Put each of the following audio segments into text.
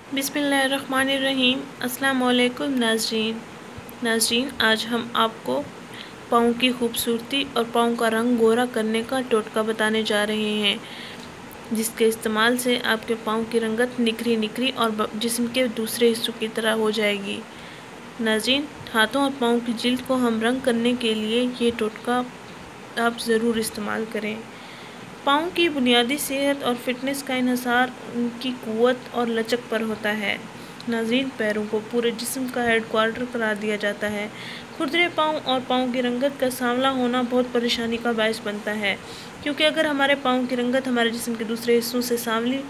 बिस्मिल्लाहिर्रहमानिर्रहीम। अस्सलाम वालेकुम नाज़रीन, आज हम आपको पाँव की खूबसूरती और पाँव का रंग गोरा करने का टोटका बताने जा रहे हैं, जिसके इस्तेमाल से आपके पाँव की रंगत निखरी और जिस्म के दूसरे हिस्सों की तरह हो जाएगी। नाज़रीन, हाथों और पाँव की जिल्द को हम रंग करने के लिए ये टोटका आप ज़रूर इस्तेमाल करें। पाँव की बुनियादी सेहत और फिटनेस का इन्हिसार उनकी क़ुव्वत और लचक पर होता है। नाज़रीन, पैरों को पूरे जिस्म का हेडक्वार्टर करार दिया जाता है। खुरदरे पाँव और पाँव की रंगत का सांवला होना बहुत परेशानी का बायस बनता है, क्योंकि अगर हमारे पाँव की रंगत हमारे जिस्म के दूसरे हिस्सों से सांवली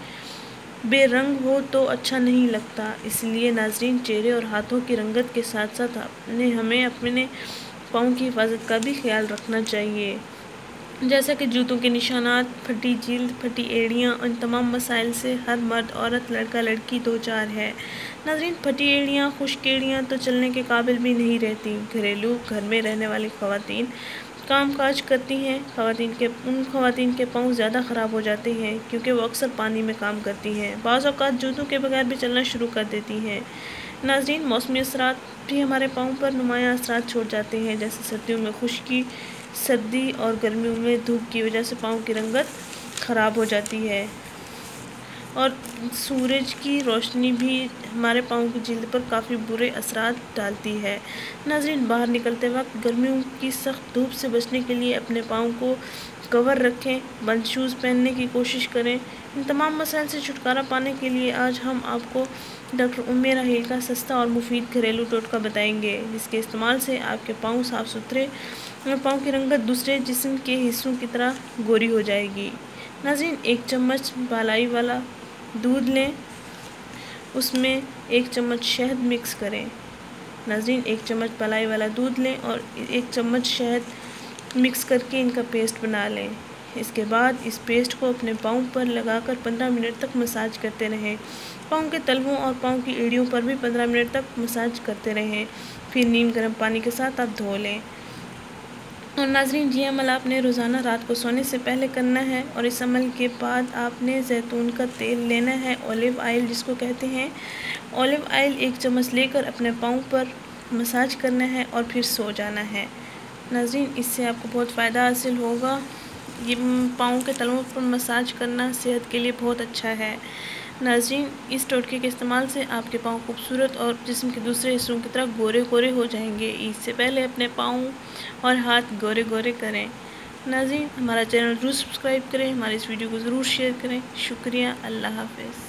बेरंग हो तो अच्छा नहीं लगता। इसलिए नाज़रीन, चेहरे और हाथों की रंगत के साथ साथ हमें अपने पाँव की हिफाजत का भी ख्याल रखना चाहिए, जैसा कि जूतों के निशानात, फटी जिल्द, फटी एड़ियाँ। इन तमाम मसाइल से हर मर्द, औरत, लड़का, लड़की दो चार है। नाज़रीन, फटी एड़ियाँ, खुश्क एड़ियाँ तो चलने के काबिल भी नहीं रहती। घरेलू घर में रहने वाली ख़वातीन काम काज करती हैं। उन ख़वातीन के पाँव ज़्यादा ख़राब हो जाते हैं, क्योंकि वो अक्सर पानी में काम करती हैं। बाज़ औक़ात जूतों के बगैर भी चलना शुरू कर देती हैं। नाज़रीन, मौसमी असरात भी हमारे पाँव पर नुमायाँ असरात छोड़ जाते हैं, जैसे सर्दियों में खुश्की, सर्दी और गर्मियों में धूप की वजह से पाँव की रंगत ख़राब हो जाती है, और सूरज की रोशनी भी हमारे पाँव की जिल्द पर काफ़ी बुरे असरात डालती है। नाज़रीन, बाहर निकलते वक्त गर्मियों की सख्त धूप से बचने के लिए अपने पाँव को कवर रखें, बंद शूज़ पहनने की कोशिश करें। इन तमाम मसाइल से छुटकारा पाने के लिए आज हम आपको डॉक्टर उम्मे राहील का सस्ता और मुफीद घरेलू टोटका बताएंगे, जिसके इस्तेमाल से आपके पाँव साफ़ सुथरे और पाँव की रंगत दूसरे जिस्म के हिस्सों की तरह गोरी हो जाएगी। नाज़रीन, 1 चम्मच बालाई वाला दूध लें, उसमें 1 चम्मच शहद मिक्स करें। नाज़रीन, 1 चम्मच बालाई वाला दूध लें और 1 चम्मच शहद मिक्स करके इनका पेस्ट बना लें। इसके बाद इस पेस्ट को अपने पाँव पर लगाकर 15 मिनट तक मसाज करते रहें। पाँव के तलवों और पाँव की एड़ियों पर भी 15 मिनट तक मसाज करते रहें। फिर नीम गर्म पानी के साथ आप धो लें। और नाज़रीन, ये अमल आपने रोज़ाना रात को सोने से पहले करना है, और इस अमल के बाद आपने जैतून का तेल लेना है, ऑलिव ऑयल जिसको कहते हैं। ऑलिव ऑयल 1 चम्मच लेकर अपने पाँव पर मसाज करना है और फिर सो जाना है। नाज़रीन, इससे आपको बहुत फ़ायदा हासिल होगा। ये पाँव के तलवों पर मसाज करना सेहत के लिए बहुत अच्छा है। नाज़रीन, इस टोटके के इस्तेमाल से आपके पाँव खूबसूरत और जिस्म के दूसरे हिस्सों की तरह गोरे गोरे हो जाएंगे। इससे पहले अपने पाँव और हाथ गोरे गोरे करें। नाज़रीन, हमारा चैनल ज़रूर सब्सक्राइब करें, हमारी इस वीडियो को ज़रूर शेयर करें। शुक्रिया। अल्लाह हाफ़िज़।